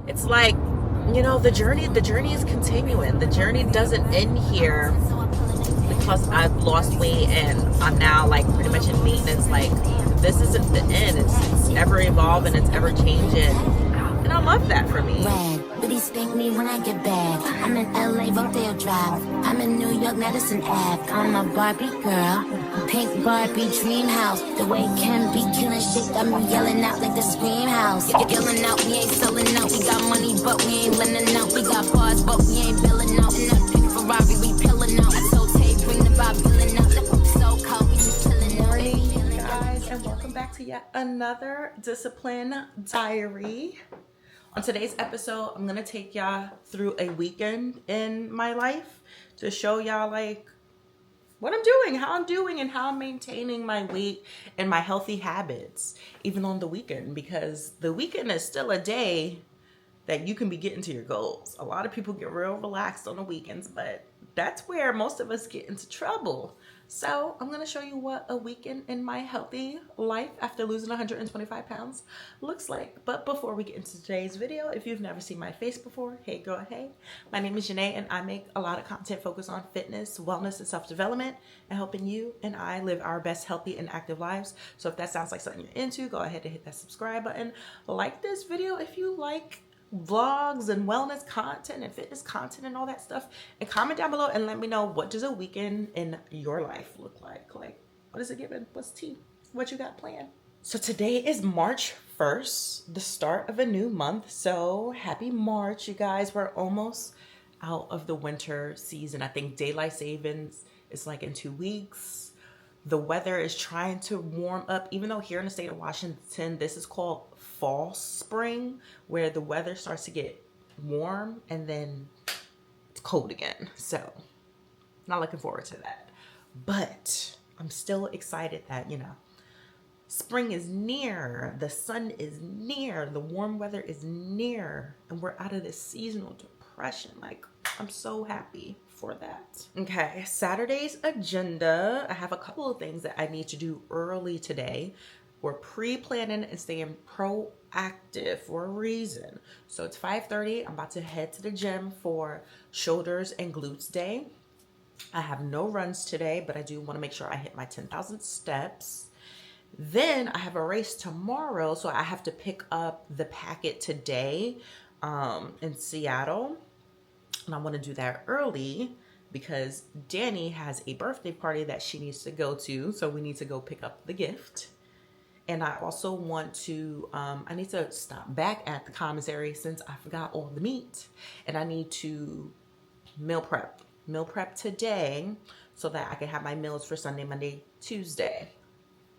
it's like, the journey is continuing. The journey doesn't end here because I've lost weight and I'm now like pretty much in maintenance. Like, this isn't the end. It's ever evolving, it's ever changing. And I love that for me. But he spank me when I get back. I'm in L.A. Rodeo Drive. I'm in New York, Madison Ave. I'm a Barbie girl. Pink Barbie dream house. The way Ken be killing shit got me yelling out like the scream house. Yelling out, we ain't selling out. We got money, but we ain't lending out. We got bars, but we ain't billing out. In that big Ferrari, we pillin' out. I told Tay, bring the Bob Dylan out. So cold, we just chillin' out. Morning, guys, and welcome back to yet another Discipline Diary. On today's episode, I'm going to take y'all through a weekend in my life to show y'all like what I'm doing, how I'm doing, and how I'm maintaining my weight and my healthy habits, even on the weekend, because the weekend is still a day that you can be getting to your goals. A lot of people get real relaxed on the weekends, but that's where most of us get into trouble. So I'm going to show you what a weekend in my healthy life after losing 125 pounds looks like. But before we get into today's video, if you've never seen my face before, hey girl, hey. My name is Janae and I make a lot of content focused on fitness, wellness, and self-development and helping you and I live our best healthy and active lives. So if that sounds like something you're into, go ahead and hit that subscribe button. Like this video if you like vlogs and wellness content and fitness content and all that stuff, and comment down below and let me know, what does a weekend in your life look like? Like, what is it giving? What's tea? What you got planned? So today is March 1st, the start of a new month. So happy March, you guys. We're almost out of the winter season. I think daylight savings is like in 2 weeks. The weather is trying to warm up, even though here in the state of Washington, this is called fall spring, where the weather starts to get warm and then it's cold again. So not looking forward to that. But I'm still excited that, spring is near, the sun is near, the warm weather is near, and we're out of this seasonal depression. Like, I'm so happy for that. Okay, Saturday's agenda. I have a couple of things that I need to do early today. We're pre-planning and staying proactive for a reason. So it's 5:30. I'm about to head to the gym for shoulders and glutes day. I have no runs today, but I do want to make sure I hit my 10,000 steps. Then I have a race tomorrow, so I have to pick up the packet today in Seattle. And I want to do that early because Danny has a birthday party that she needs to go to. So we need to go pick up the gift. And I also want to, I need to stop back at the commissary since I forgot all the meat. And I need to meal prep today so that I can have my meals for Sunday, Monday, Tuesday.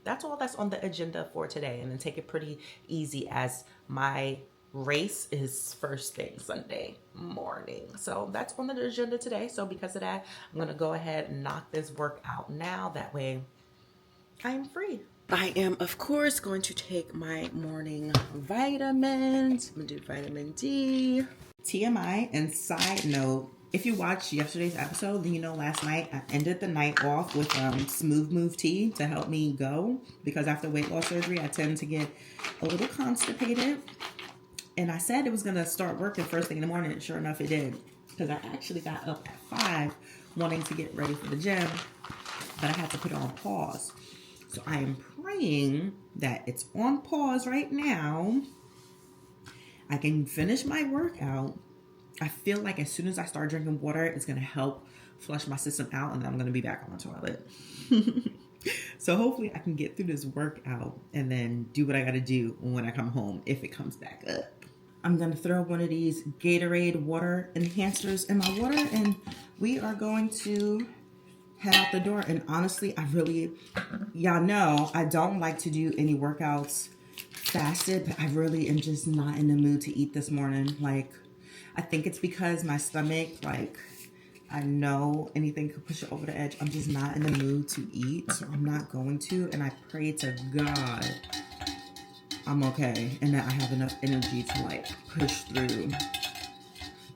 That's all that's on the agenda for today. And then take it pretty easy as my race is first thing Sunday morning. So that's on the agenda today. So because of that, I'm going to go ahead and knock this work out now. That way I'm free. I am, of course, going to take my morning vitamins. I'm going to do vitamin D. TMI and side note, if you watched yesterday's episode, then you know last night I ended the night off with Smooth Move tea to help me go. Because after weight loss surgery, I tend to get a little constipated. And I said it was going to start working first thing in the morning. And sure enough, it did. Because I actually got up at 5 wanting to get ready for the gym. But I had to put it on pause. So I am praying that it's on pause right now. I can finish my workout. I feel like as soon as I start drinking water, it's going to help flush my system out. And then I'm going to be back on the toilet. So hopefully I can get through this workout and then do what I got to do when I come home if it comes back up. I'm going to throw one of these Gatorade water enhancers in my water. And we are going to head out the door. And honestly, y'all know I don't like to do any workouts fasted, but I really am just not in the mood to eat this morning. Like, I think it's because my stomach, like, I know anything could push it over the edge. I'm just not in the mood to eat, so I'm not going to. And I pray to God I'm okay and that I have enough energy to, like, push through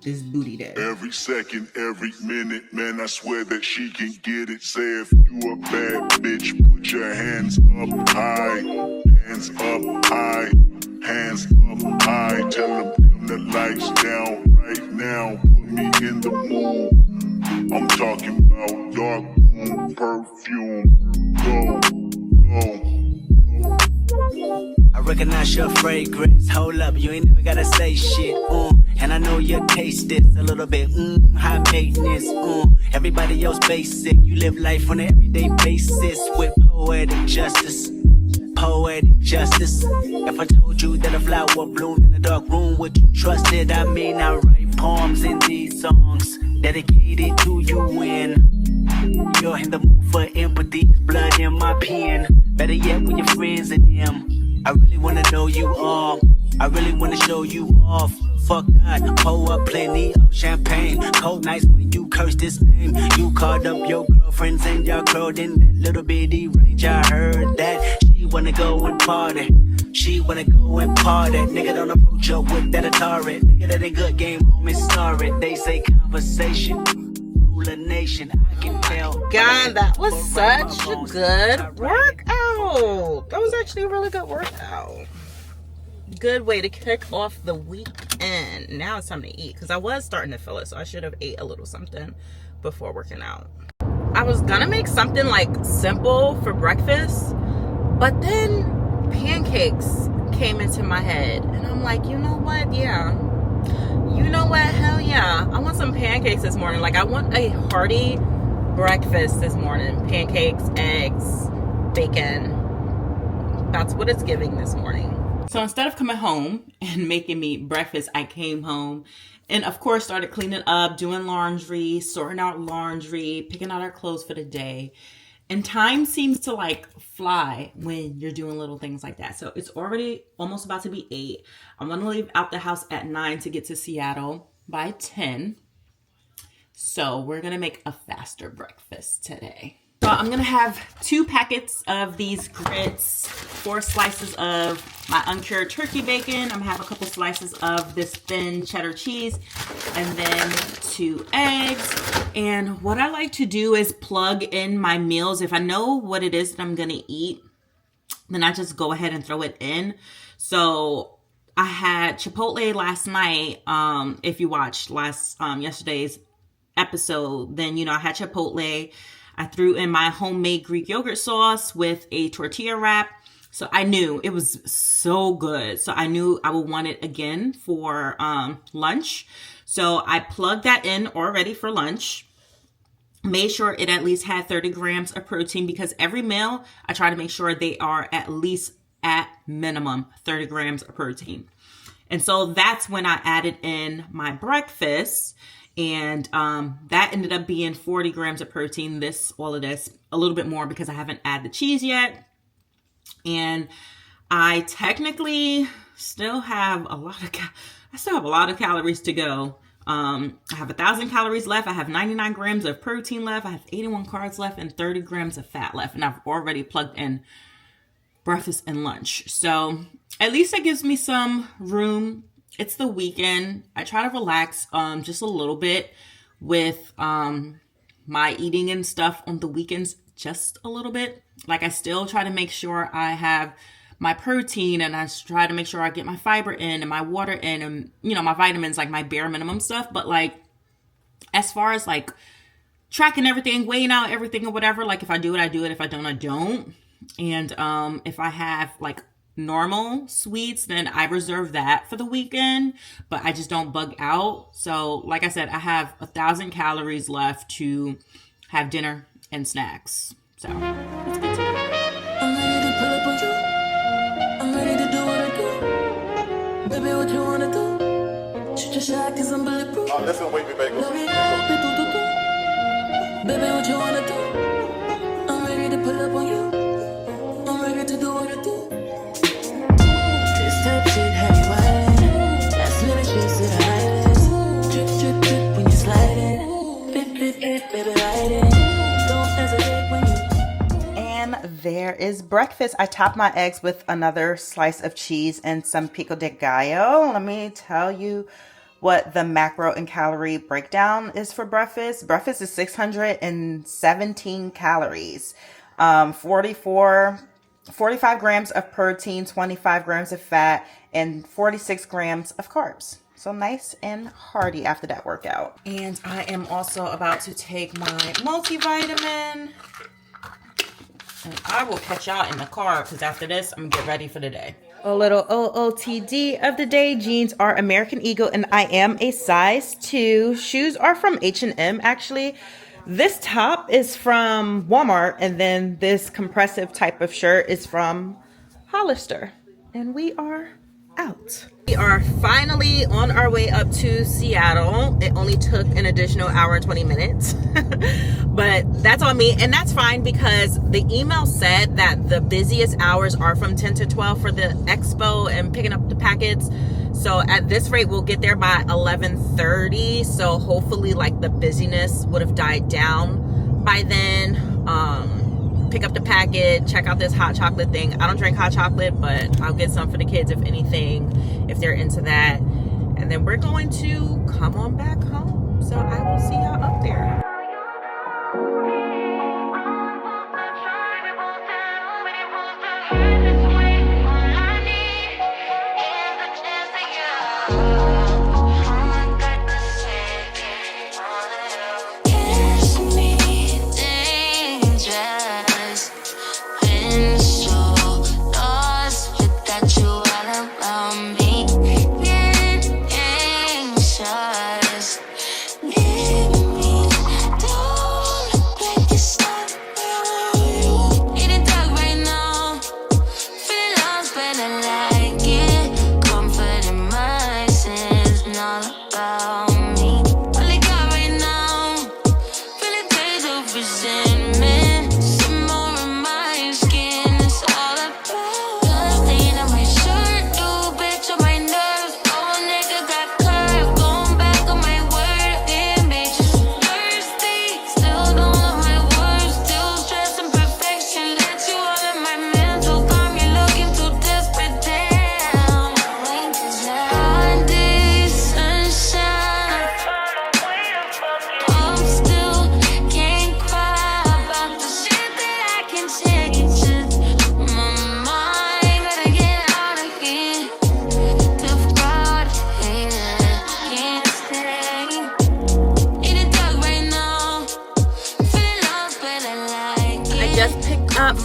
this booty day. Every second, every minute, man, I swear that she can get it. Say if you a bad bitch, put your hands up high. Hands up high. Hands up high. Tell them the lights down right now. Put me in the mood. I'm talking about dark room perfume. Go, go. I recognize your fragrance. Hold up, you ain't never gotta say shit. And I know your taste is a little bit high maintenance. Everybody else basic. You live life on an everyday basis with poetic justice. Poetic justice. If I told you that a flower bloomed in a dark room, would you trust it? I mean, I write poems in these songs dedicated to you when you're in the mood for empathy. It's blood in my pen. Better yet, with your friends and them. I really wanna know you all. I really wanna show you off. Fuck God, pour up plenty of champagne. Cold nights when you curse this name. You called up your girlfriends and y'all curled in that little bitty range. I heard that she wanna go and party. She wanna go and party. Nigga, don't approach her with that Atari. Nigga, that ain't good game, homie, sorry. They say conversation rule a nation. I can tell. God, that was such a good workout. That was actually a really good workout. Good way to kick off the weekend. Now it's time to eat because I was starting to feel it, so I should have ate a little something before working out. I was gonna make something like simple for breakfast, but then pancakes came into my head, and I'm like, you know what? Yeah. You know what? Hell yeah. I want some pancakes this morning. Like, I want a hearty breakfast this morning. Pancakes, eggs, bacon. That's what it's giving this morning. So instead of coming home and making me breakfast, I came home and, of course, started cleaning up, doing laundry, sorting out laundry, picking out our clothes for the day. And time seems to like fly when you're doing little things like that. So it's already almost about to be 8. I'm going to leave out the house at 9 to get to Seattle by 10. So we're going to make a faster breakfast today. So I'm going to have 2 packets of these grits, 4 slices of my uncured turkey bacon. I'm going to have a couple slices of this thin cheddar cheese, and then 2 eggs. And what I like to do is plug in my meals. If I know what it is that I'm going to eat, then I just go ahead and throw it in. So I had Chipotle last night. If you watched yesterday's episode, then you know I had Chipotle. I threw in my homemade Greek yogurt sauce with a tortilla wrap. So I knew it was so good. So I knew I would want it again for lunch. So I plugged that in already for lunch. Made sure it at least had 30 grams of protein because every meal I try to make sure they are at least at minimum 30 grams of protein. And so that's when I added in my breakfast. And that ended up being 40 grams of protein. All of this, a little bit more because I haven't added the cheese yet. And I technically still have a lot of calories to go. I have 1,000 calories left. I have 99 grams of protein left. I have 81 carbs left and 30 grams of fat left. And I've already plugged in breakfast and lunch. So at least that gives me some room. It's the weekend. I try to relax just a little bit with my eating and stuff on the weekends, just a little bit. Like I still try to make sure I have my protein and I try to make sure I get my fiber in and my water in and, you know, my vitamins, like my bare minimum stuff. But like, as far as like tracking everything, weighing out everything or whatever, like if I do it, I do it. If I don't, I don't. And if I have like normal sweets, then I reserve that for the weekend, but I just don't bug out. So like I said, I have 1,000 calories left to have dinner and snacks. So let's get to it. I'm ready to pull up on you. I'm ready to do what I do. Baby, what you wanna do? Shoot your shot cause I'm bulletproof. Listen, wait, baby. Baby, what you wanna do? I'm ready to pull up on you. I'm ready to do what I do. Type shit, heavy wildin'. Last minute shit, sit highlights. Drip, drip, drip when you sliding. Bip, bip, bip, baby, riding. Don't hesitate when you. And there is breakfast. I topped my eggs with another slice of cheese and some pico de gallo. Let me tell you what the macro and calorie breakdown is for breakfast. Breakfast is 617 calories. 45 grams of protein, 25 grams of fat, and 46 grams of carbs. So nice and hearty after that workout. And I am also about to take my multivitamin. And I will catch y'all in the car because after this, I'm gonna get ready for the day. A little OOTD of the day. Jeans are American Eagle and I am a size 2. Shoes are from H&M actually. This top is from Walmart and then this compressive type of shirt is from Hollister. And we are out. We are finally on our way up to Seattle. It only took an additional hour and 20 minutes. But that's on me, and that's fine because the email said that the busiest hours are from 10 to 12 for the expo and picking up the packets. So at this rate, we'll get there by 11:30. So hopefully like the busyness would have died down by then. Pick up the packet, check out this hot chocolate thing. I don't drink hot chocolate, but I'll get some for the kids if anything, if they're into that. And then we're going to come on back home. So I will see y'all up there.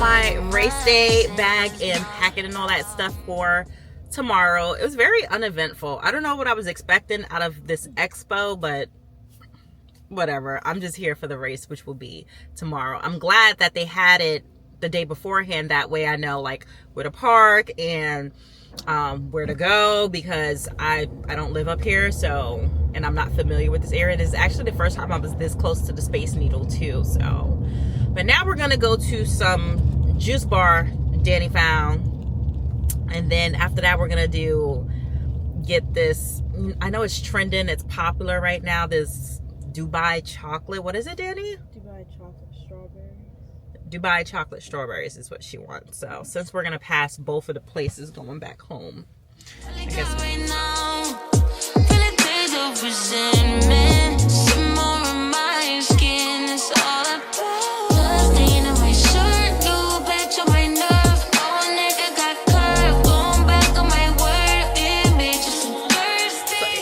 My race day bag and packet and all that stuff for tomorrow. It was very uneventful. I don't know what I was expecting out of this expo, but whatever. I'm just here for the race, which will be tomorrow. I'm glad that they had it the day beforehand. That way I know like where to park and where to go, because I don't live up here, so, and I'm not familiar with this area. This is actually the first time I was this close to the Space Needle too. So, but now we're gonna go to some juice bar Danny found, and then after that we're gonna get this, I know it's trending, it's popular right now, this Dubai chocolate. What is it, Danny? Dubai chocolate strawberries. Dubai chocolate strawberries is what she wants. So since we're gonna pass both of the places going back home, I guess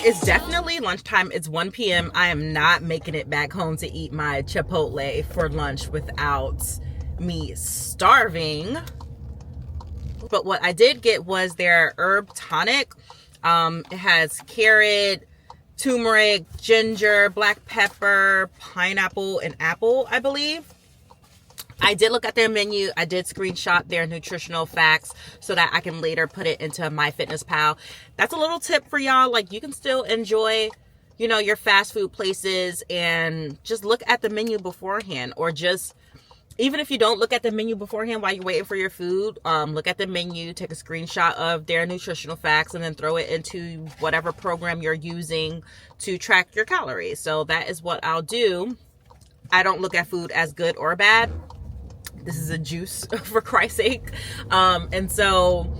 it's definitely lunchtime. It's 1 p.m. I am not making it back home to eat my Chipotle for lunch without me starving. But what I did get was their herb tonic. It has carrot, turmeric, ginger, black pepper, pineapple, and apple, I believe. I did look at their menu. I did screenshot their nutritional facts so that I can later put it into MyFitnessPal. That's a little tip for y'all. Like, you can still enjoy, you know, your fast food places and just look at the menu beforehand, or just, even if you don't look at the menu beforehand while you're waiting for your food, look at the menu, take a screenshot of their nutritional facts, and then throw it into whatever program you're using to track your calories. So that is what I'll do. I don't look at food as good or bad. This is a juice, for Christ's sake. And so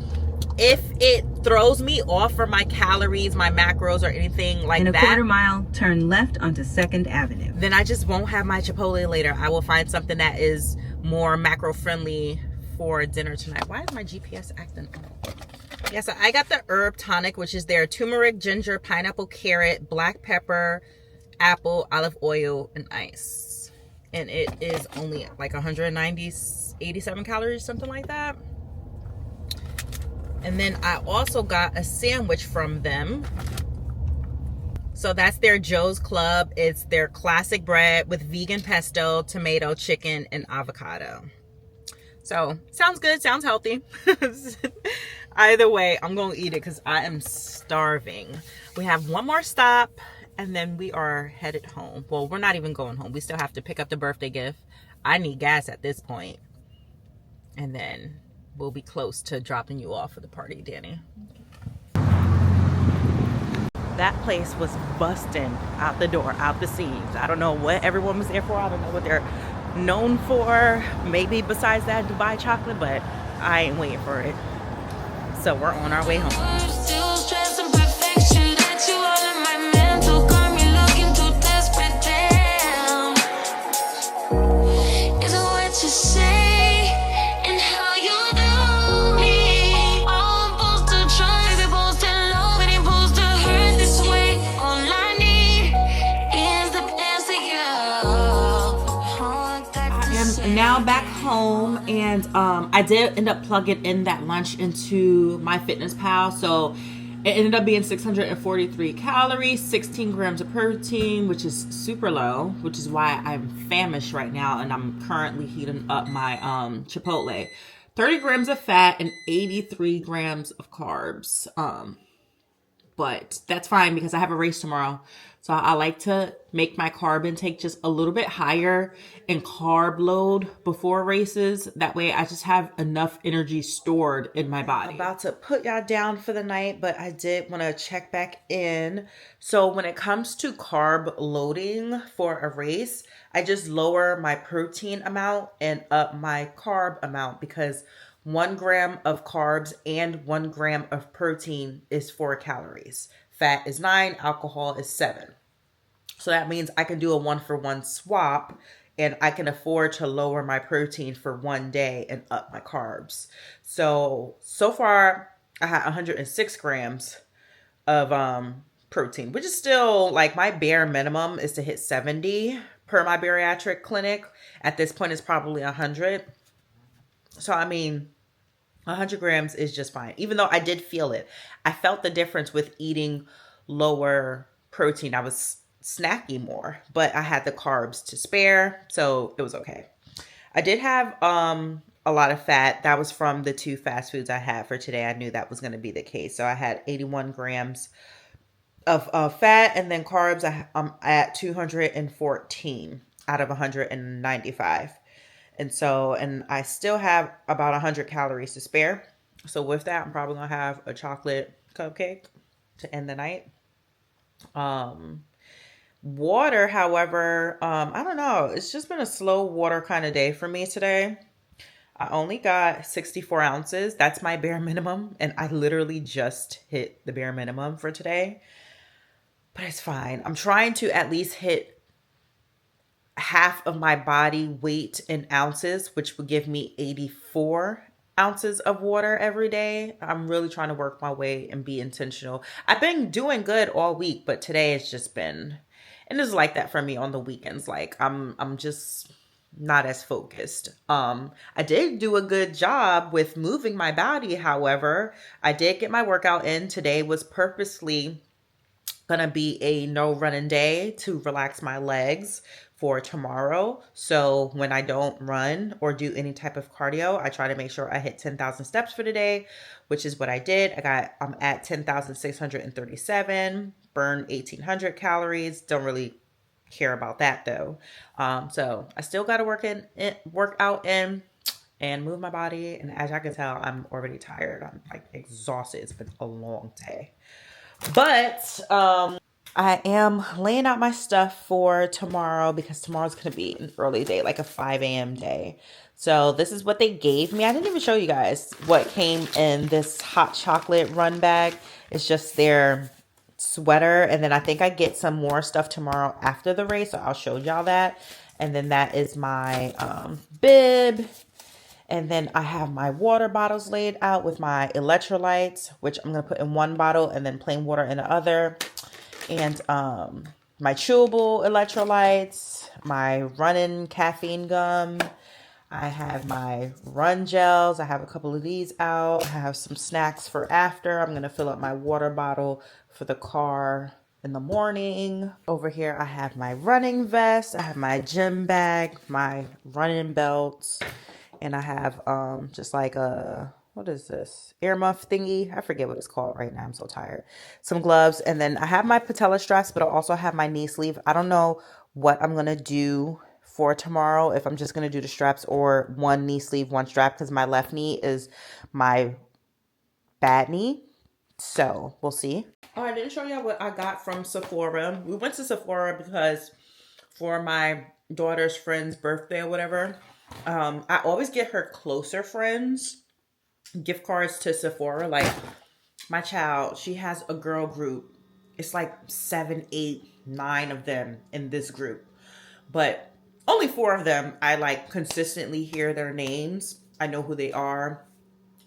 if it throws me off for my calories, my macros, or anything like that, in a quarter mile, turn left onto 2nd Avenue. Then I just won't have my Chipotle later. I will find something that is more macro friendly for dinner tonight. Why is my GPS acting up? Yeah, so I got the herb tonic, which is their turmeric, ginger, pineapple, carrot, black pepper, apple, olive oil, and ice. And it is only like 87 calories, something like that. And then I also got a sandwich from them. So that's their Joe's Club. It's their classic bread with vegan pesto, tomato, chicken, and avocado. So sounds good, sounds healthy. Either way, I'm gonna eat it because I am starving. We have one more stop and then we are headed home. Well, we're not even going home. We still have to pick up the birthday gift. I need gas at this point. And then we'll be close to dropping you off for the party, Danny. That place was busting out the door, out the seams. I don't know what everyone was there for. I don't know what they're known for. Maybe besides that Dubai chocolate, but I ain't waiting for it. So we're on our way home. Still stressing perfection. Got you all in my mental. Got me looking too desperate. Damn. Is it what you say and how you do me? All I'm supposed to try, we're supposed to love, and ain't supposed to hurt this way. All I need is the best of you. I am now back home, and I did end up plugging in that lunch into MyFitnessPal, so it ended up being 643 calories, 16 grams of protein, which is super low, which is why I'm famished right now, and I'm currently heating up my Chipotle. 30 grams of fat and 83 grams of carbs. But that's fine because I have a race tomorrow. So I like to make my carb intake just a little bit higher and carb load before races. That way I just have enough energy stored in my body. I'm about to put y'all down for the night, but I did want to check back in. So when it comes to carb loading for a race, I just lower my protein amount and up my carb amount because 1 gram of carbs and 1 gram of protein is 4 calories. Fat is 9, alcohol is 7. So that means I can do a 1-for-1 swap and I can afford to lower my protein for 1 day and up my carbs. So far I had 106 grams of protein, which is still like my bare minimum is to hit 70 per my bariatric clinic. At this point it's probably 100. So I mean, 100 grams is just fine. Even though I did feel it. I felt the difference with eating lower protein. I was snacking more, but I had the carbs to spare, so it was okay. I did have a lot of fat. That was from the 2 fast foods I had for today. I knew that was going to be the case. So I had 81 grams of fat, and then carbs, I'm at 214 out of 195. And I still have about 100 calories to spare. So with that, I'm probably going to have a chocolate cupcake to end the night. Water, however, I don't know. It's just been a slow water kind of day for me today. I only got 64 ounces. That's my bare minimum. And I literally just hit the bare minimum for today. But it's fine. I'm trying to at least hit half of my body weight in ounces, which would give me 84 ounces of water every day. I'm really trying to work my way and be intentional. I've been doing good all week, but today it's just been, and it's like that for me on the weekends. Like I'm just not as focused. I did do a good job with moving my body. However, I did get my workout in. Today was purposely gonna be a no running day to relax my legs for tomorrow. So when I don't run or do any type of cardio, I try to make sure I hit 10,000 steps for the day, which is what I did. I'm at 10,637, burn 1,800 calories. Don't really care about that though. So I still got to work out in and move my body. And as I can tell, I'm already tired. I'm like exhausted. It's been a long day. But I am laying out my stuff for tomorrow because tomorrow's going to be an early day, like a 5 a.m. day. So this is what they gave me. I didn't even show you guys what came in this hot chocolate run bag. It's just their sweater. And then I think I get some more stuff tomorrow after the race. So I'll show y'all that. And then that is my bib And then I have my water bottles laid out with my electrolytes, which I'm going to put in one bottle and then plain water in the other. And my chewable electrolytes, my running caffeine gum. I have my run gels. I have a couple of these out. I have some snacks for after. I'm going to fill up my water bottle for the car in the morning. Over here, I have my running vest. I have my gym bag, my running belts. And I have just like a, what is this? Earmuff thingy. I forget what it's called right now. I'm so tired. Some gloves. And then I have my patella straps, but I also have my knee sleeve. I don't know what I'm going to do for tomorrow. If I'm just going to do the straps or one knee sleeve, one strap. Because my left knee is my bad knee. So we'll see. Oh, I didn't show y'all what I got from Sephora. We went to Sephora because for my daughter's friend's birthday or whatever. I always get her closer friends gift cards to Sephora. Like my child, she has a girl group. It's like 7, 8, 9 of them in this group, but only 4 of them I like consistently hear their names. I know who they are.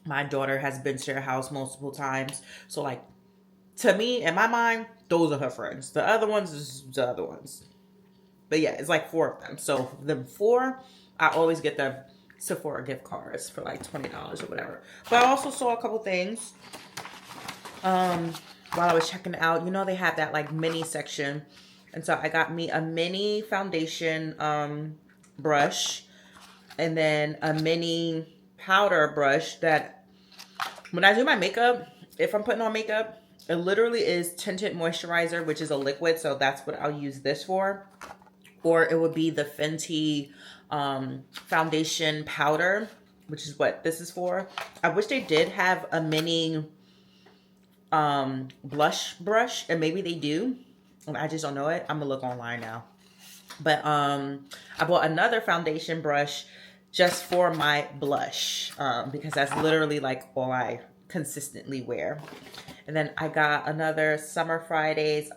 My daughter has been to their house multiple times, so like to me, in my mind, those are her friends. The other ones is the other ones. But yeah, it's like 4 of them. So them 4, I always get them Sephora gift cards for like $20 or whatever. But I also saw a couple things while I was checking out. You know, they have that like mini section. And so I got me a mini foundation brush. And then a mini powder brush that when I do my makeup, if I'm putting on makeup, it literally is tinted moisturizer, which is a liquid. So that's what I'll use this for. Or it would be the Fenty foundation powder, which is what this is for. I wish they did have a mini blush brush, and maybe they do. I just don't know it. I'm gonna look online now. But I bought another foundation brush just for my blush because that's literally like all I consistently wear. And then I got another Summer Fridays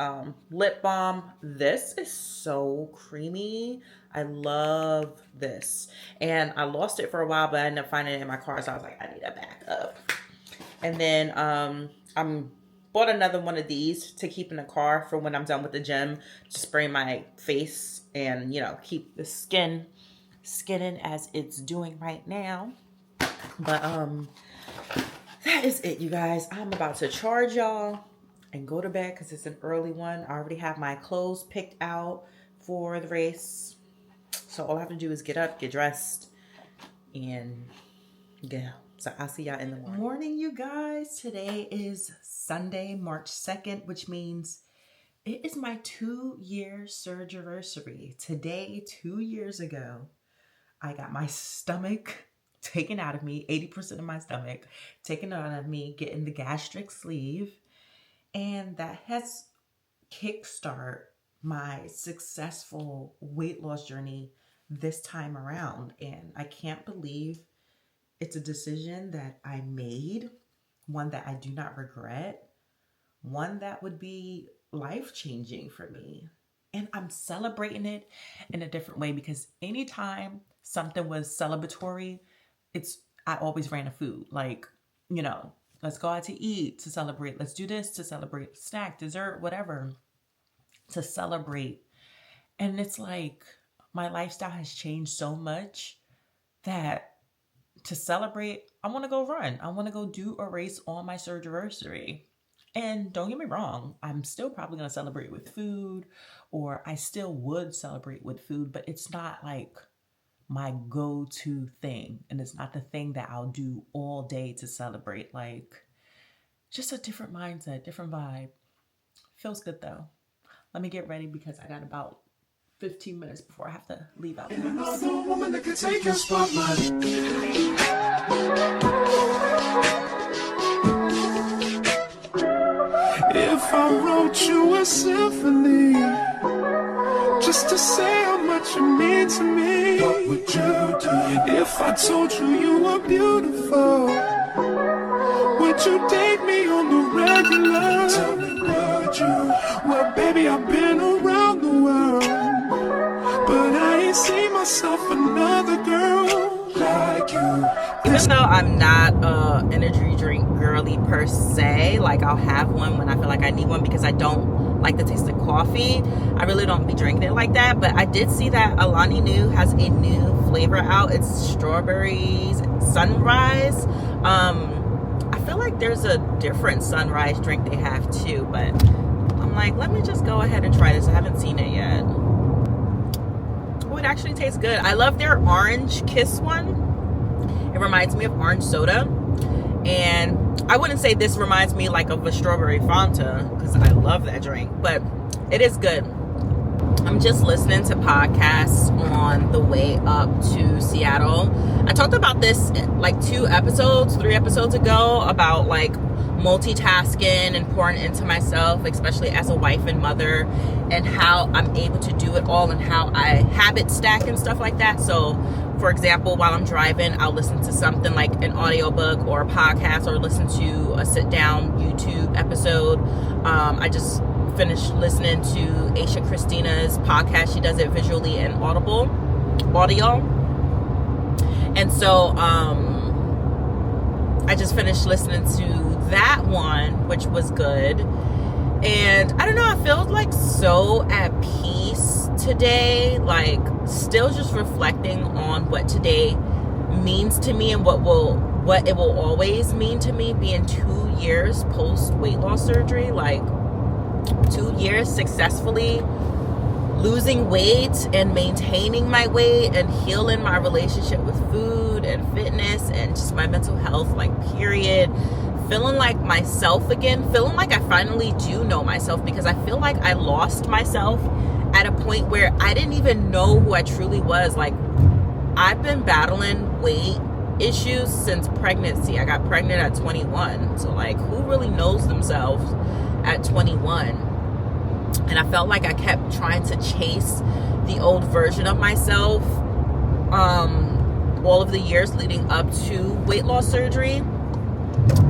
lip balm. This is so creamy. I love this. And I lost it for a while, but I ended up finding it in my car. So I was like, I need a backup. And then I bought another one of these to keep in the car for when I'm done with the gym. To spray my face and, you know, keep the skinning as it's doing right now. But that is it, you guys. I'm about to charge y'all and go to bed because it's an early one. I already have my clothes picked out for the race. So all I have to do is get up, get dressed, and go. So I'll see y'all in the morning. Morning, you guys. Today is Sunday, March 2nd, which means it is my 2-year surgiversary. Today, 2 years ago, I got my stomach taken out of me, 80% of my stomach taken out of me, getting the gastric sleeve. And that has kickstarted my successful weight loss journey this time around. And I can't believe it's a decision that I made, one that I do not regret, one that would be life-changing for me. And I'm celebrating it in a different way because anytime something was celebratory, I always ran a food. Like, you know, let's go out to eat to celebrate. Let's do this to celebrate. Snack, dessert, whatever, to celebrate. And it's like my lifestyle has changed so much that to celebrate, I want to go run. I want to go do a race on my surgiversary. And don't get me wrong, I'm still probably going to celebrate with food, or I still would celebrate with food, but it's not like my go-to thing. And it's not the thing that I'll do all day to celebrate. Like, just a different mindset, different vibe. Feels good though. Let me get ready because I got about 15 minutes before I have to leave out. Another woman that can take your spotlight. If I wrote you a symphony, just to say how much you mean to me, what would you do? If I told you you were beautiful, would you date me on the regular? Tell me, would you? Well, baby, I've been around the world, but I ain't seen myself another girl like you. even though I'm not a energy drink girly per se, like I'll have one when I feel like I need one because I don't like the taste of coffee. I really don't be drinking it like that. But I did see that L.E.A.N has a new flavor out. It's strawberries sunrise. I feel like there's a different sunrise drink they have too, but I'm like, let me just go ahead and try this. I haven't seen it yet. Oh, it actually tastes good. I love their orange kiss one. It reminds me of orange soda, and I wouldn't say this reminds me like of a strawberry Fanta because I love that drink, but it is good. I'm just listening to podcasts on the way up to Seattle. I talked about this like 3 episodes ago about like multitasking and pouring into myself, especially as a wife and mother, and how I'm able to do it all and how I habit stack and stuff like that. So for example, while I'm driving, I'll listen to something like an audiobook or a podcast, or listen to a sit down YouTube episode. I just finished listening to Aisha Christina's podcast. She does it visually and audio. And so I just finished listening to that one, which was good. And I don't know, I feel like so at peace today, like still just reflecting on what today means to me and what it will always mean to me, being 2 years post weight loss surgery, like 2 years successfully losing weight and maintaining my weight and healing my relationship with food and fitness and just my mental health, like period. Feeling like myself again, feeling like I finally do know myself, because I feel like I lost myself at a point where I didn't even know who I truly was. Like, I've been battling weight issues since pregnancy. I got pregnant at 21. So like, who really knows themselves at 21? And I felt like I kept trying to chase the old version of myself all of the years leading up to weight loss surgery.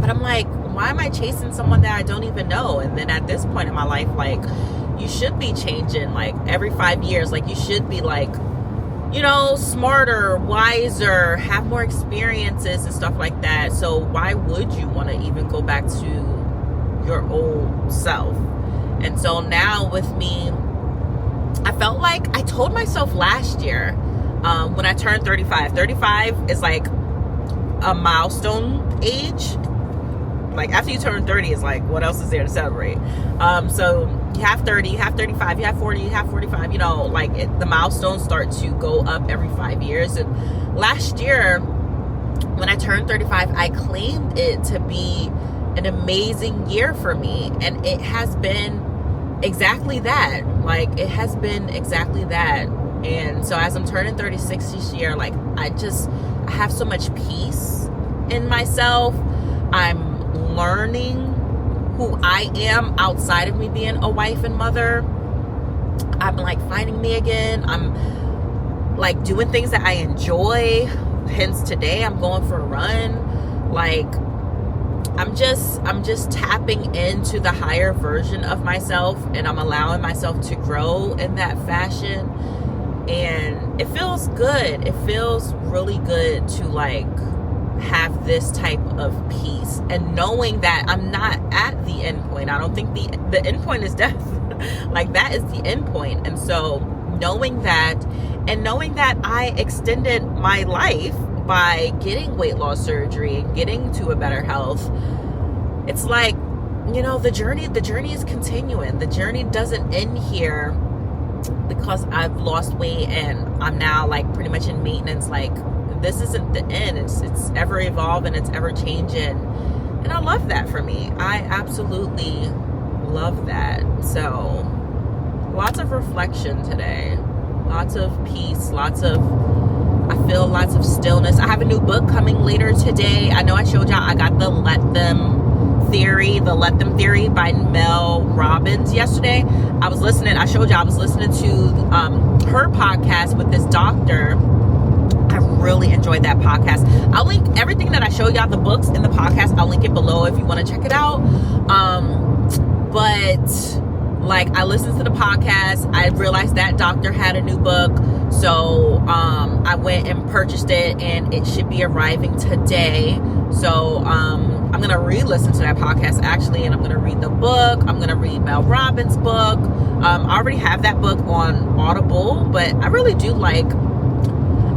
But I'm like, why am I chasing someone that I don't even know? And then at this point in my life, like, you should be changing like every 5 years. Like, you should be like, you know, smarter, wiser, have more experiences and stuff like that. So why would you want to even go back to your old self? And so now with me, I felt like I told myself last year, when I turned 35 is like a milestone age. Like, after you turn 30 is like, what else is there to celebrate? So you have 30, you have 35, you have 40, you have 45, you know, like the milestones start to go up every 5 years. And last year when I turned 35, I claimed it to be an amazing year for me, and it has been exactly that. Like, it has been exactly that. And so as I'm turning 36 this year, like, I have so much peace in myself. I'm learning who I am outside of me being a wife and mother. I'm like finding me again. I'm like doing things that I enjoy. Hence today I'm going for a run. Like, I'm just tapping into the higher version of myself, and I'm allowing myself to grow in that fashion. And it feels good. It feels really good to like have this type of peace, and knowing that I'm not at the end point. I don't think the end point is death. Like, that is the end point. And so knowing that, and knowing that I extended my life by getting weight loss surgery and getting to a better health, it's like, you know, the journey is continuing. The journey doesn't end here because I've lost weight and I'm now like pretty much in maintenance. Like, this isn't the end. It's ever evolving, it's ever changing. And I love that for me. I absolutely love that. So lots of reflection today, lots of peace, I feel lots of stillness. I have a new book coming later today. I know I showed y'all I got the Let Them Theory by Mel Robbins yesterday. I showed y'all I was listening to her podcast with this doctor. I really enjoyed that podcast. I'll link everything that I showed y'all, the books and the podcast, I'll link it below if you want to check it out. But like, I listened to the podcast. I realized that doctor had a new book. So I went and purchased it, and it should be arriving today. So I'm going to re-listen to that podcast, actually, and I'm going to read the book. I'm going to read Mel Robbins' book. I already have that book on Audible, but I really do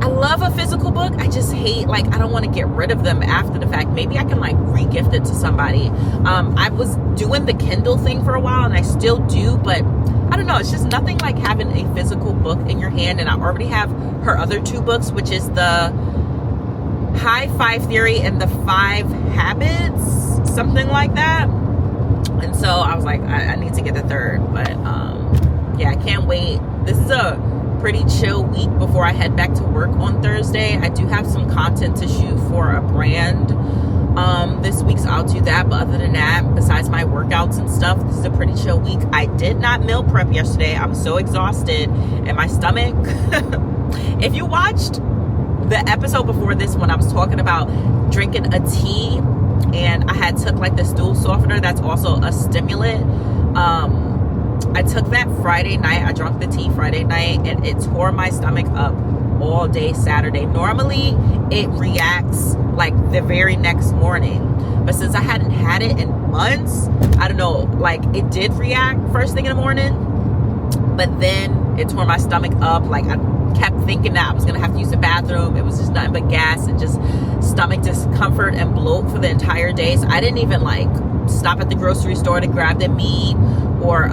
I love a physical book. I just hate, I don't want to get rid of them after the fact. Maybe I can re-gift it to somebody. I was doing the Kindle thing for a while, and I still do, but I don't know. It's just nothing like having a physical book in your hand. And I already have her other 2 books, which is the High 5 Theory and the 5 Habits, something like that. And so I was like, I need to get the 3rd, but yeah, I can't wait. This is a pretty chill week before I head back to work on Thursday. I do have some content to shoot for a brand this week, so I'll do that. But other than that, besides my workouts and stuff, this is a pretty chill week. I did not meal prep yesterday. I'm so exhausted, and my stomach if you watched the episode before this one, I was talking about drinking a tea, and I had took the stool softener that's also a stimulant. I took that Friday night. I drank the tea Friday night, and it tore my stomach up all day Saturday. Normally it reacts the very next morning, but since I hadn't had it in months, I don't know, it did react first thing in the morning, but then it tore my stomach up. I kept thinking that I was gonna have to use the bathroom. It was just nothing but gas and just stomach discomfort and bloat for the entire day. So I didn't even stop at the grocery store to grab the meat or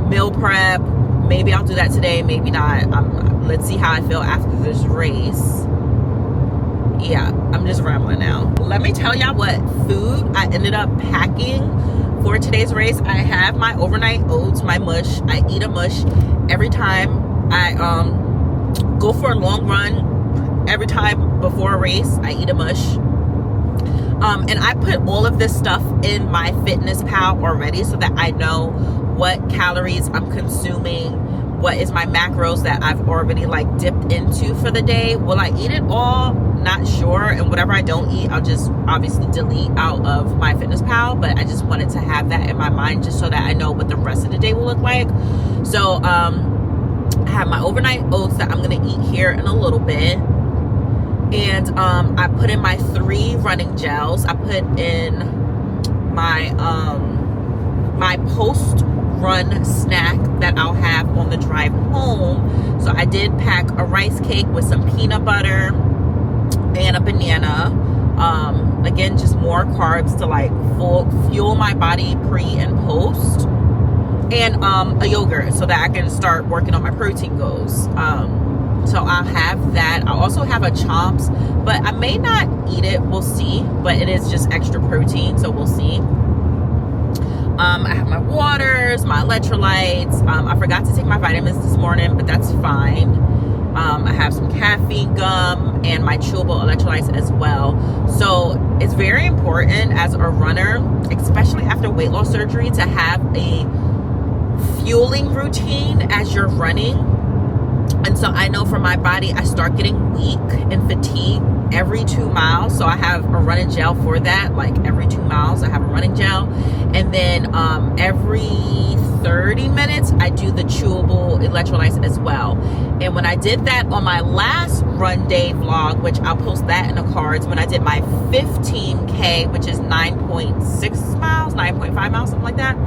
meal prep. Maybe I'll do that today, maybe not. Let's see how I feel after this race. Yeah, I'm just rambling now. Let me tell y'all what food I ended up packing for today's race. I have my overnight oats, my mush. I eat a mush every time I go for a long run. Every time before a race, I eat a mush. And I put all of this stuff in my Fitness Pal already, so that I know what calories I'm consuming, what is my macros that I've already dipped into for the day. Will I eat it all? Not sure. And whatever I don't eat, I'll just obviously delete out of my Fitness Pal. But I just wanted to have that in my mind, just so that I know what the rest of the day will look like. So I have my overnight oats that I'm gonna eat here in a little bit. And I put in my 3 running gels. I put in my my post run snack that I'll have on the drive home. So I did pack a rice cake with some peanut butter and a banana. Again, just more carbs to fuel my body pre and post, and a yogurt so that I can start working on my protein goals. So I'll have that. I also have a Chomps, but I may not eat it. We'll see. But it is just extra protein, so we'll see. I have my waters, my electrolytes. I forgot to take my vitamins this morning, but that's fine. I have some caffeine gum and my chewable electrolytes as well. So it's very important as a runner, especially after weight loss surgery, to have a fueling routine as you're running. And so I know for my body, I start getting weak and fatigued every 2 miles. So I have a running gel for that. Every 2 miles, I have a running gel. And then every 30 minutes, I do the chewable electrolytes as well. And when I did that on my last run day vlog, which I'll post that in the cards, when I did my 15K, which is 9.6 miles, 9.5 miles, something like that,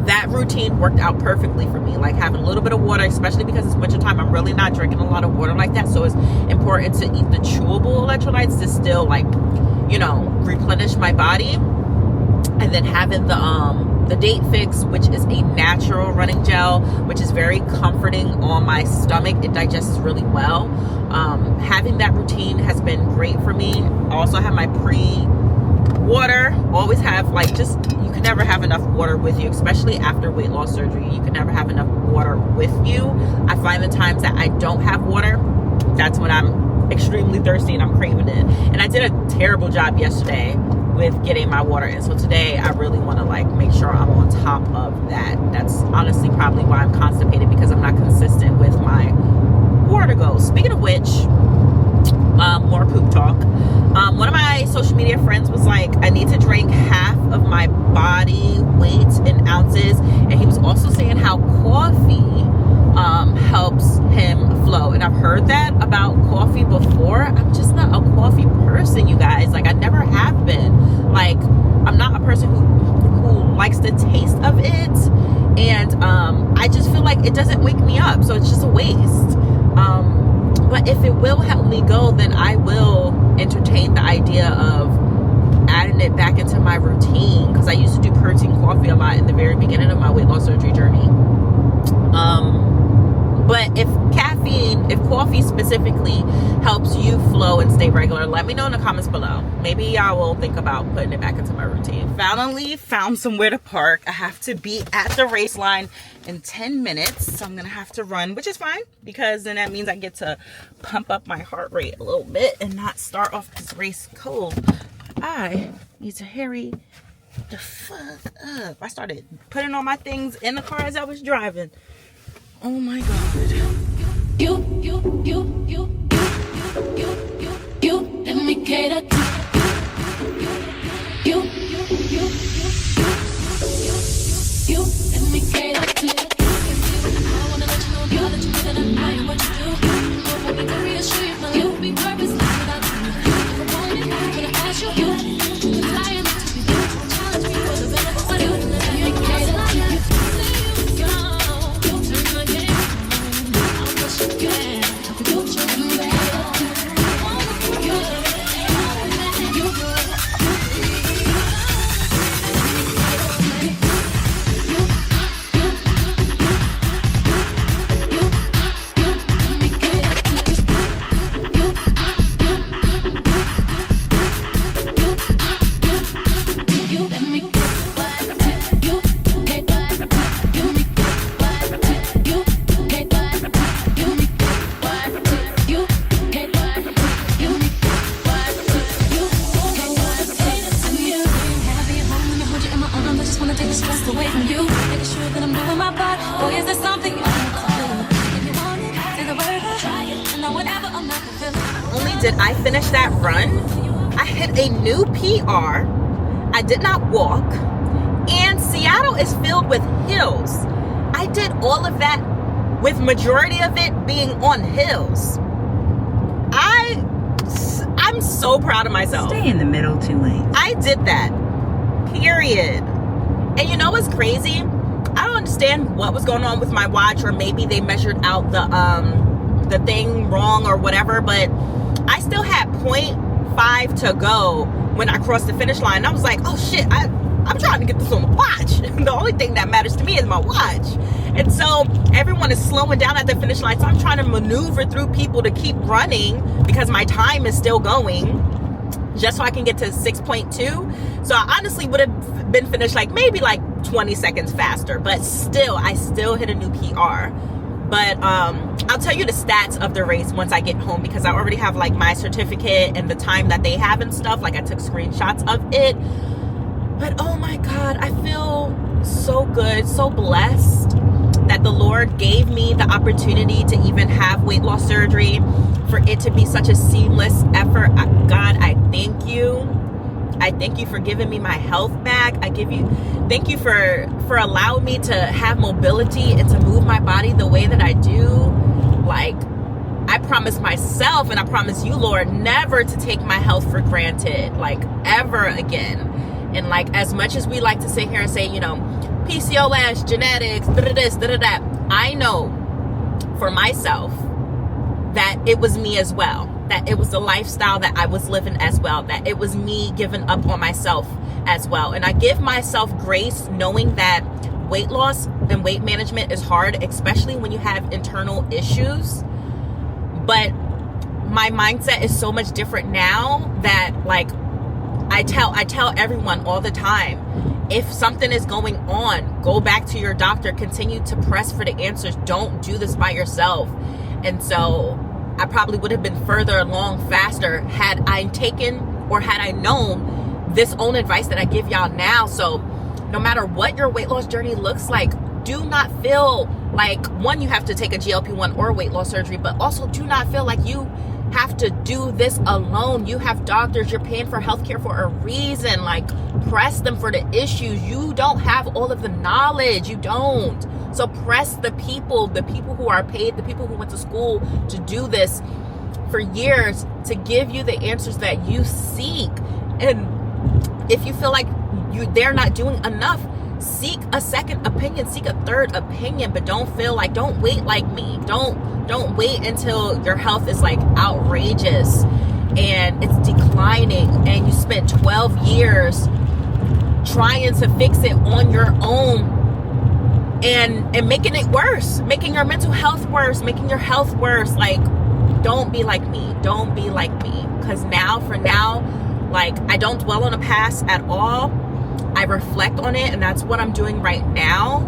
that routine worked out perfectly for me. Having a little bit of water, especially because it's wintertime, I'm really not drinking a lot of water like that. So it's important to eat the chewable electrolytes to still replenish my body. And then having the Date Fix, which is a natural running gel, which is very comforting on my stomach. It digests really well. Having that routine has been great for me. I also have my water. Always have you can never have enough water with you, especially after weight loss surgery. You can never have enough water with you. I find the times that I don't have water, that's when I'm extremely thirsty and I'm craving it. And I did a terrible job yesterday with getting my water in. So today I really want to make sure I'm on top of that. That's honestly probably why I'm constipated, because I'm not consistent with my water goals. Speaking of which, more poop talk. One of my social media friends was like, I need to drink half of my body weight in ounces, and he was also saying how coffee helps him flow. And I've heard that about coffee before. I'm just not a coffee person, you guys. Like, I never have been. Like, I'm not a person who likes the taste of it, and I just feel like it doesn't wake me up, so it's just a waste. But if it will help me go, then I will entertain the idea of adding it back into my routine, because I used to do protein coffee a lot in the very beginning of my weight loss surgery journey. But if coffee specifically helps you flow and stay regular, let me know in the comments below. Maybe I will think about putting it back into my routine. Finally found somewhere to park. I have to be at the race line in 10 minutes, so I'm gonna have to run, which is fine, because then that means I get to pump up my heart rate a little bit and not start off this race cold. I need to hurry the fuck up. I started putting all my things in the car as I was driving. Oh my god. You, let me cater to you, let me cater to I wanna let you know that you did it, I am what you do. You want me to reassure you, my life will be purposeless without you. If I want it, I'm gonna ask you, you desire me to be you, challenge me for the better for you. Let me cater to you. Did I finish that run? I hit a new PR. I did not walk, and Seattle is filled with hills. I did all of that with majority of it being on hills. I'm so proud of myself. Stay in the middle 2 lanes. I did that, period. And you know what's crazy? I don't understand what was going on with my watch, or maybe they measured out the thing wrong or whatever, but I still had 0.5 to go when I crossed the finish line. I was like, oh shit, I'm trying to get this on the watch. The only thing that matters to me is my watch. And so everyone is slowing down at the finish line, so I'm trying to maneuver through people to keep running because my time is still going, just so I can get to 6.2. So I honestly would have been finished like maybe like 20 seconds faster, but still, I still hit a new PR. But I'll tell you the stats of the race once I get home, because I already have like my certificate and the time that they have and stuff. Like, I took screenshots of it. But oh my God, I feel so good, so blessed that the Lord gave me the opportunity to even have weight loss surgery, for it to be such a seamless effort. God, I thank you. I thank you for giving me my health back. Thank you for allowing me to have mobility and to move my body the way that I do. Like, I promise myself, and I promise you, Lord, never to take my health for granted, like ever again. And like, as much as we like to sit here and say, you know, PCOS, genetics, this, that, I know for myself that it was me as well. That it was the lifestyle that I was living as well, that it was me giving up on myself as well. And I give myself grace, knowing that weight loss and weight management is hard, especially when you have internal issues. But my mindset is so much different now that, like, I tell everyone all the time, if something is going on, go back to your doctor, continue to press for the answers. Don't do this by yourself. And so I probably would have been further along faster had I taken, or had I known this own advice that I give y'all now. So no matter what your weight loss journey looks like, do not feel like, one, you have to take a GLP-1 or weight loss surgery, but also do not feel like you have to do this alone. You have doctors, you're paying for healthcare for a reason. Like, press them for the issues. You don't have all of the knowledge. You don't. So press the people who are paid, the people who went to school to do this for years, to give you the answers that you seek. And if you feel like they're not doing enough, seek a second opinion, seek a third opinion, but don't wait like me. Don't wait until your health is like outrageous and it's declining and you spent 12 years trying to fix it on your own and making it worse, making your mental health worse, making your health worse. Like, don't be like me. Don't be like me. Because for now, like, I don't dwell on the past at all. I reflect on it, and that's what I'm doing right now.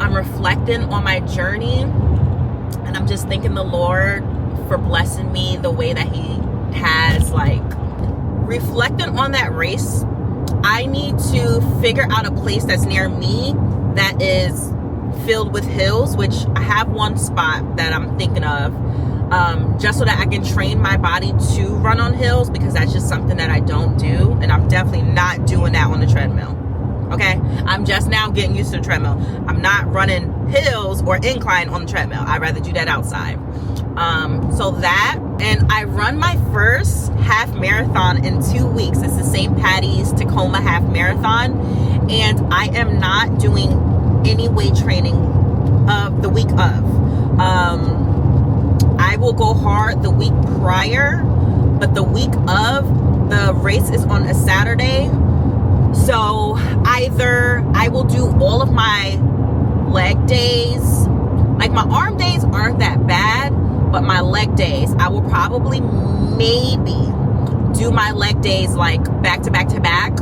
I'm reflecting on my journey, and I'm just thanking the Lord for blessing me the way that He has. Like, reflecting on that race, I need to figure out a place that's near me that is filled with hills, which I have one spot that I'm thinking of, just so that I can train my body to run on hills, because that's just something that I don't do, and I'm definitely not doing that on the treadmill. Okay, I'm just now getting used to the treadmill. I'm not running hills or incline on the treadmill. I'd rather do that outside. So that, and I run my first half marathon in 2 weeks. It's the St. Patty's Tacoma half marathon, and I am not doing any weight training the week of. I will go hard the week prior, but the week of, the race is on a Saturday. So either I will do all of my leg days, like my arm days aren't that bad, but my leg days, I will probably maybe do my leg days like back to back to back,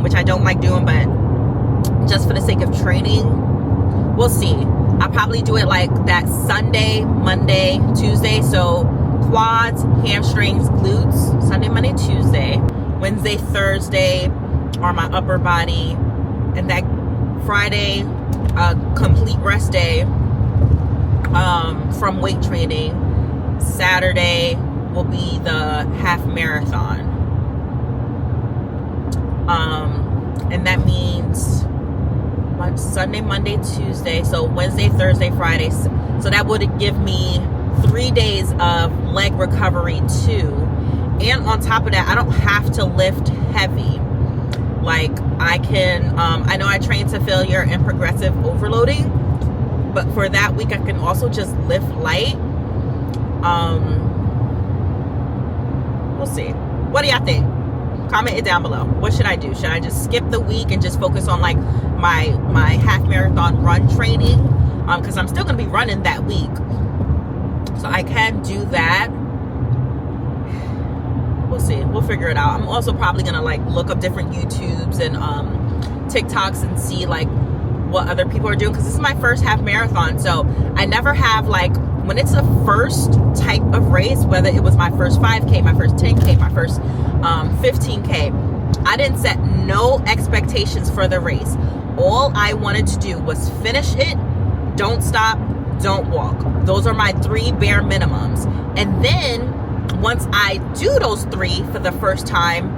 which I don't like doing, but just for the sake of training, we'll see. I'll probably do it like that Sunday, Monday, Tuesday. So quads, hamstrings, glutes, Sunday, Monday, Tuesday. Wednesday, Thursday are my upper body. And that Friday, complete rest day from weight training. Saturday will be the half marathon. And that means Sunday, Monday, Tuesday. So Wednesday, Thursday, Friday. So that would give me 3 days of leg recovery too. And on top of that, I don't have to lift heavy. Like, I can, I know I train to failure and progressive overloading, but for that week, I can also just lift light. We'll see. What do y'all think? Comment it down below. What should I do? Should I just skip the week and just focus on like my half marathon run training? Because I'm still going to be running that week. So I can do that. We'll see. We'll figure it out. I'm also probably going to like look up different YouTubes and TikToks and see like what other people are doing. Because this is my first half marathon. So I never have like, when it's a first type of race, whether it was my first 5K, my first 10K, my first 15K, I didn't set no expectations for the race. All I wanted to do was finish it, don't stop, don't walk. Those are my 3 bare minimums. And then once I do those 3 for the first time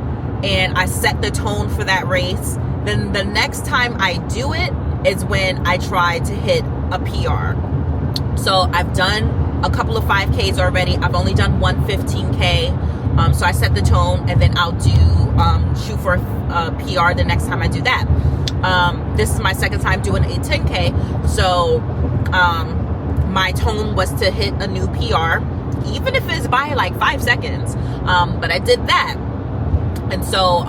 and I set the tone for that race, then the next time I do it is when I try to hit a PR. So I've done a couple of 5Ks already. I've only done one 15K. So I set the tone, and then I'll do shoot for a PR the next time I do that. This is my second time doing a 10K. So my tone was to hit a new PR, even if it's by like 5 seconds. But I did that. And so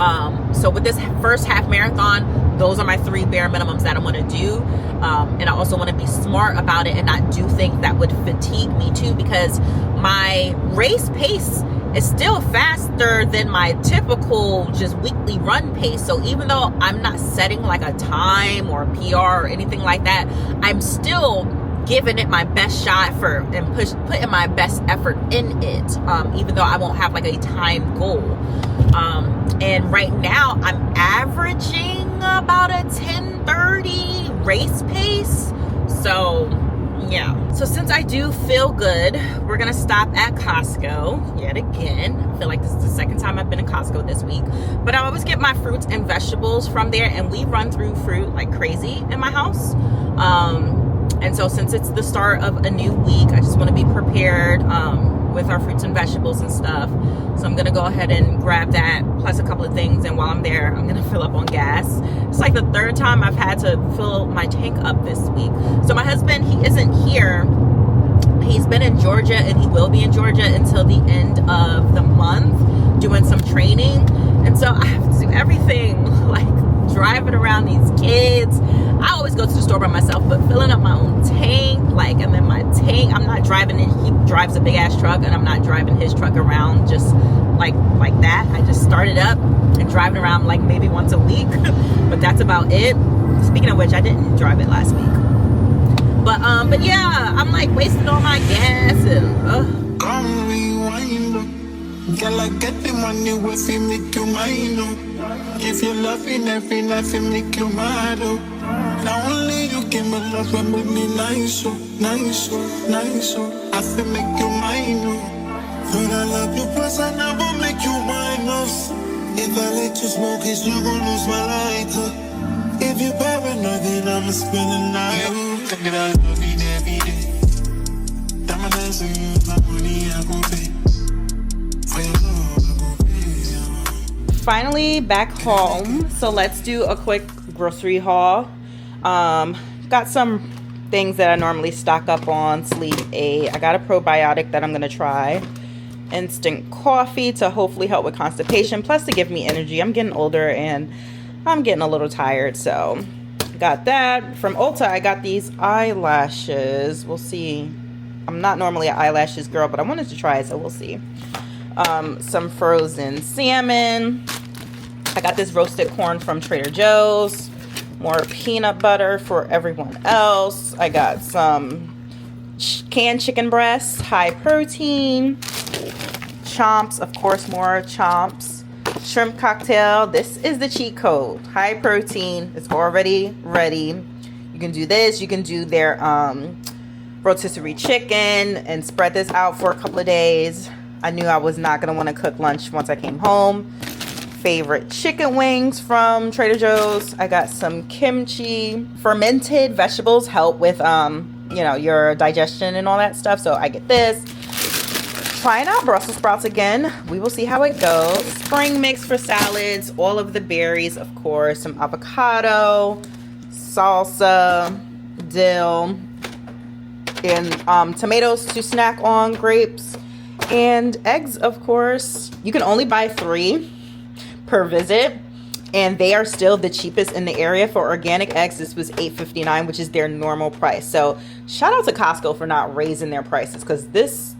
so with this first half marathon, those are my 3 bare minimums that I want to do. And I also want to be smart about it and not do things that would fatigue me too, because my race pace is still faster than my typical just weekly run pace. So even though I'm not setting like a time or a PR or anything like that, I'm still giving it my best shot and putting my best effort in it, even though I won't have like a time goal. And right now I'm averaging about a 10:30 race pace. So Yeah. So since I do feel good, we're gonna stop at Costco yet again. I feel like this is the second time I've been in Costco this week. But I always get my fruits and vegetables from there, and we run through fruit like crazy in my house. And so since it's the start of a new week, I just want to be prepared with our fruits and vegetables and stuff. So I'm gonna go ahead and grab that plus a couple of things, and while I'm there, I'm gonna fill up on gas. It's like the third time I've had to fill my tank up this week. So my husband, he isn't here. He's been in Georgia, and he will be in Georgia until the end of the month doing some training. And so I have to do everything, like driving around these kids. I always go to the store by myself, but filling up my own tank, like, and then my tank, I'm not driving it. He drives a big ass truck, and I'm not driving his truck around just like that. I just start it up and drive it around like maybe once a week, but that's about it. Speaking of which, I didn't drive it last week. But yeah, I'm like wasting all my gas and Come rewind. Girl, I get the money with you, make you mine. If you're loving every night, you make you mad. Now only you give me love and make me nice. I feel make you mine. But I love you, plus I never make you minus. If I let you smoke it, you gon' lose my lighter. If you paranoid, then I'ma spend the night. Think that I love you every day. Diamond dancing, my money I gon' pay. For your love, I gon' pay. finally back home. So let's do a quick grocery haul. Got some things that I normally stock up on. Sleep Aid. I got a probiotic that I'm gonna try. Instant coffee to hopefully help with constipation, plus to give me energy. I'm getting older and I'm getting a little tired, so got that. From Ulta, I got these eyelashes. We'll see. I'm not normally an eyelashes girl, but I wanted to try it, so we'll see. Some frozen salmon. I got this roasted corn from Trader Joe's. More peanut butter for everyone else. I got some canned chicken breasts, high protein. Chomps, of course, more chomps. Shrimp cocktail. This is the cheat code. High protein. It's already ready. You can do this. You can do their rotisserie chicken and spread this out for a couple of days. I knew I was not going to want to cook lunch once I came home. Favorite chicken wings from Trader Joe's. I got some kimchi. Fermented vegetables help with your digestion and all that stuff, so I get this. Trying out Brussels sprouts again. We will see how it goes. Spring mix for salads. All of the berries, of course. Some avocado, salsa, dill, and tomatoes to snack on, grapes, and eggs, of course. You can only buy 3 per visit, and they are still the cheapest in the area. For organic eggs, this was $8.59, which is their normal price. So shout out to Costco for not raising their prices, because this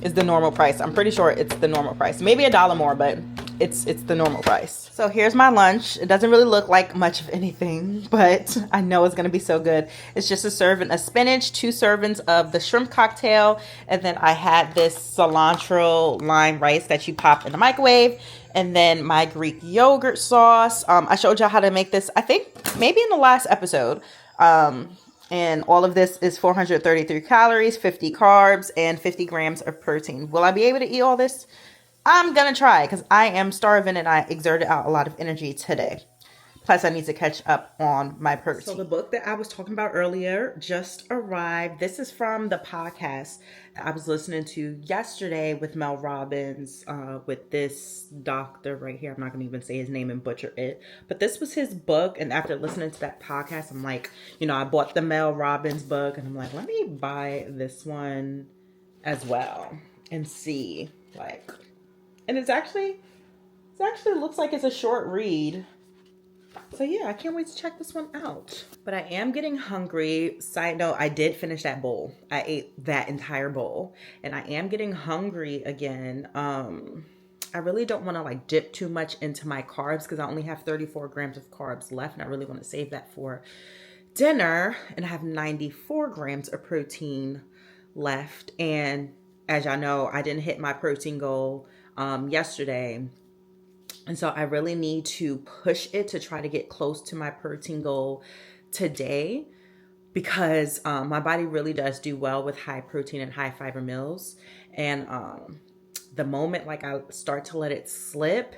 is the normal price. I'm pretty sure it's the normal price. Maybe $1 more, but it's the normal price. So here's my lunch. It doesn't really look like much of anything, but I know it's gonna be so good. It's just a serving of spinach, 2 servings of the shrimp cocktail, and then I had this cilantro lime rice that you pop in the microwave, and then my Greek yogurt sauce. I showed y'all how to make this, I think maybe in the last episode. And all of this is 433 calories, 50 carbs, and 50 grams of protein. Will I be able to eat all this? I'm gonna try, because I am starving and I exerted out a lot of energy today. Plus, I need to catch up on my protein. So the book that I was talking about earlier just arrived. This is from the podcast that I was listening to yesterday with Mel Robbins, with this doctor right here. I'm not going to even say his name and butcher it. But this was his book. And after listening to that podcast, I'm like, I bought the Mel Robbins book. And I'm like, let me buy this one as well and see. And it actually looks like it's a short read. So yeah, I can't wait to check this one out. But I am getting hungry. Side note, I did finish that bowl. I ate that entire bowl. And I am getting hungry again. I really don't want to dip too much into my carbs, because I only have 34 grams of carbs left. And I really want to save that for dinner. And I have 94 grams of protein left. And as y'all know, I didn't hit my protein goal yesterday. And so I really need to push it to try to get close to my protein goal today, because my body really does do well with high protein and high fiber meals. And the moment like I start to let it slip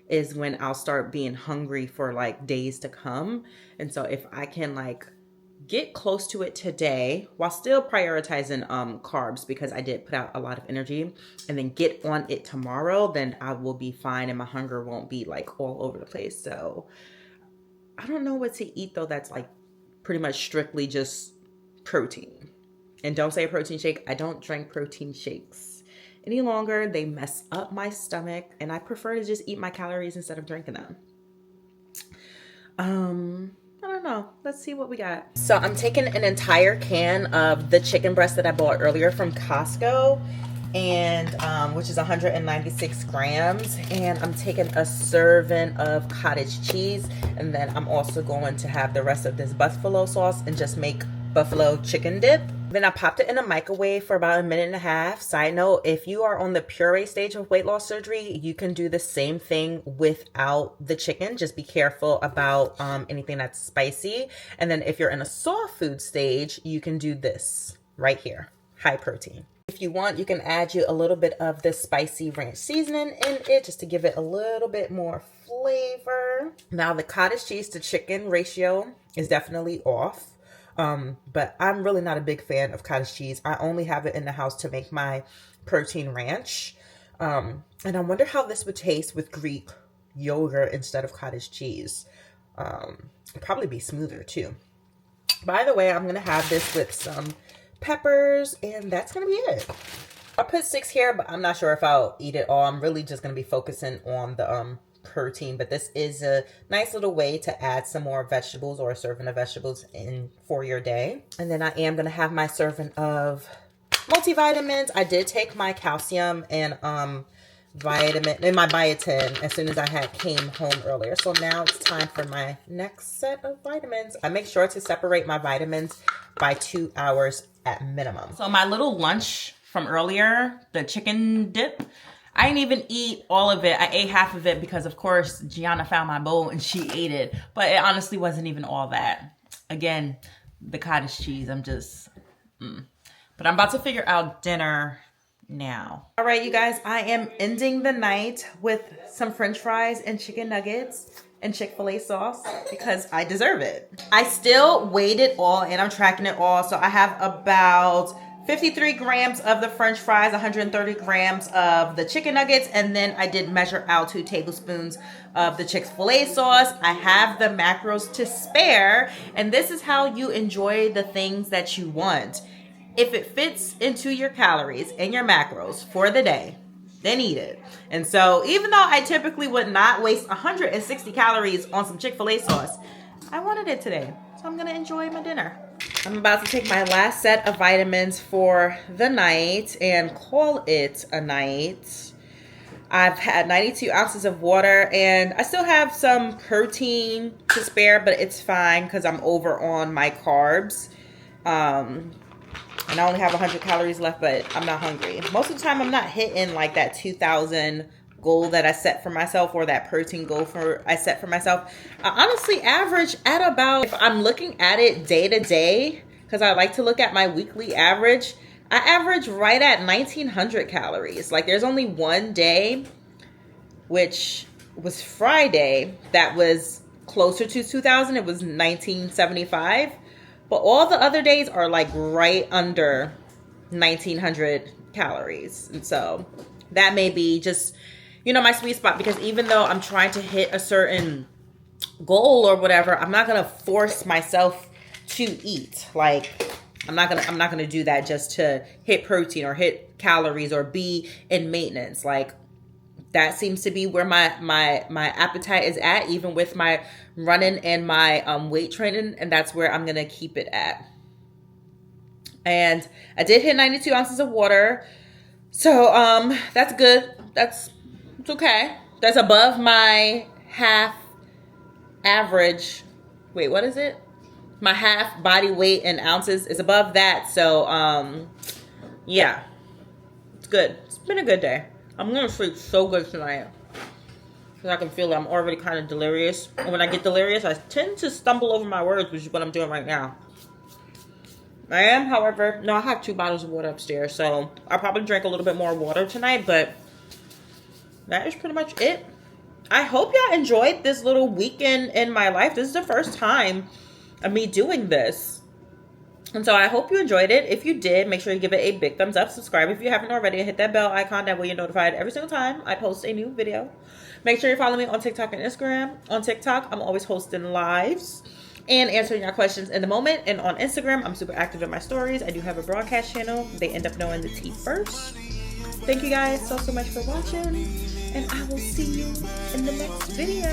is when I'll start being hungry for like days to come. And so if I can like get close to it today while still prioritizing carbs, because I did put out a lot of energy, and then get on it tomorrow, then I will be fine and my hunger won't be like all over the place. So I don't know what to eat though that's like pretty much strictly just protein. And don't say a protein shake. I don't drink protein shakes any longer. They mess up my stomach, and I prefer to just eat my calories instead of drinking them. I don't know. Let's see what we got. So I'm taking an entire can of the chicken breast that I bought earlier from Costco, and which is 196 grams. And I'm taking a serving of cottage cheese, and then I'm also going to have the rest of this buffalo sauce and just make buffalo chicken dip. Then I popped it in a microwave for about 1.5 minutes. Side note, if you are on the puree stage of weight loss surgery, you can do the same thing without the chicken. Just be careful about anything that's spicy. And then if you're in a soft food stage, you can do this right here, high protein. If you want, you can add you a little bit of the spicy ranch seasoning in it just to give it a little bit more flavor. Now the cottage cheese to chicken ratio is definitely off. But I'm really not a big fan of cottage cheese. I only have it in the house to make my protein ranch. And I wonder how this would taste with Greek yogurt instead of cottage cheese. It'd probably be smoother too. By the way, I'm going to have this with some peppers, and that's going to be it. I'll put 6 here, but I'm not sure if I'll eat it all. I'm really just going to be focusing on the, protein, but this is a nice little way to add some more vegetables or a serving of vegetables in for your day. And then I am going to have my serving of multivitamins. I did take my calcium and vitamin and my biotin as soon as I came home earlier. So now it's time for my next set of vitamins. I make sure to separate my vitamins by 2 hours at minimum. So my little lunch from earlier, the chicken dip, I didn't even eat all of it. I ate half of it because, of course, Gianna found my bowl and she ate it. But it honestly wasn't even all that. Again, the cottage cheese, I'm just... But I'm about to figure out dinner now. All right, you guys, I am ending the night with some French fries and chicken nuggets and Chick-fil-A sauce because I deserve it. I still weighed it all and I'm tracking it all. So I have about 53 grams of the French fries, 130 grams of the chicken nuggets, and then I did measure out 2 tablespoons of the Chick-fil-A sauce. I have the macros to spare, and this is how you enjoy the things that you want. If it fits into your calories and your macros for the day, then eat it. And so even though I typically would not waste 160 calories on some Chick-fil-A sauce, I wanted it today, so I'm gonna enjoy my dinner. I'm about to take my last set of vitamins for the night and call it a night. I've had 92 ounces of water and I still have some protein to spare, but it's fine because I'm over on my carbs. And I only have 100 calories left, but I'm not hungry. Most of the time I'm not hitting like that 2,000 goal that I set for myself or that protein goal I set for myself. I honestly average at about, if I'm looking at it day to day, because I like to look at my weekly average, I average right at 1,900 calories. Like there's only one day, which was Friday, that was closer to 2,000. It was 1,975. But all the other days are like right under 1,900 calories. And so that may be just, you know, my sweet spot, because even though I'm trying to hit a certain goal or whatever, I'm not going to force myself to eat. Like I'm not going to do that just to hit protein or hit calories or be in maintenance. Like that seems to be where my appetite is at, even with my running and my weight training, and that's where I'm going to keep it at. And I did hit 92 ounces of water. So that's good. It's okay. That's above my half average. Wait, what is it? My half body weight in ounces is above that. So yeah, it's good. It's been a good day. I'm gonna sleep so good tonight because I can feel that I'm already kind of delirious. And when I get delirious, I tend to stumble over my words, which is what I'm doing right now. I am, however, no, I have 2 bottles of water upstairs, so I'll probably drink a little bit more water tonight, but that is pretty much it. I hope y'all enjoyed this little weekend in my life. This is the first time of me doing this. And so I hope you enjoyed it. If you did, make sure you give it a big thumbs up. Subscribe if you haven't already. And hit that bell icon. That way you're notified every single time I post a new video. Make sure you follow me on TikTok and Instagram. On TikTok, I'm always hosting lives and answering your questions in the moment. And on Instagram, I'm super active in my stories. I do have a broadcast channel. They end up knowing the tea first. Thank you guys so much for watching. And I will see you in the next video.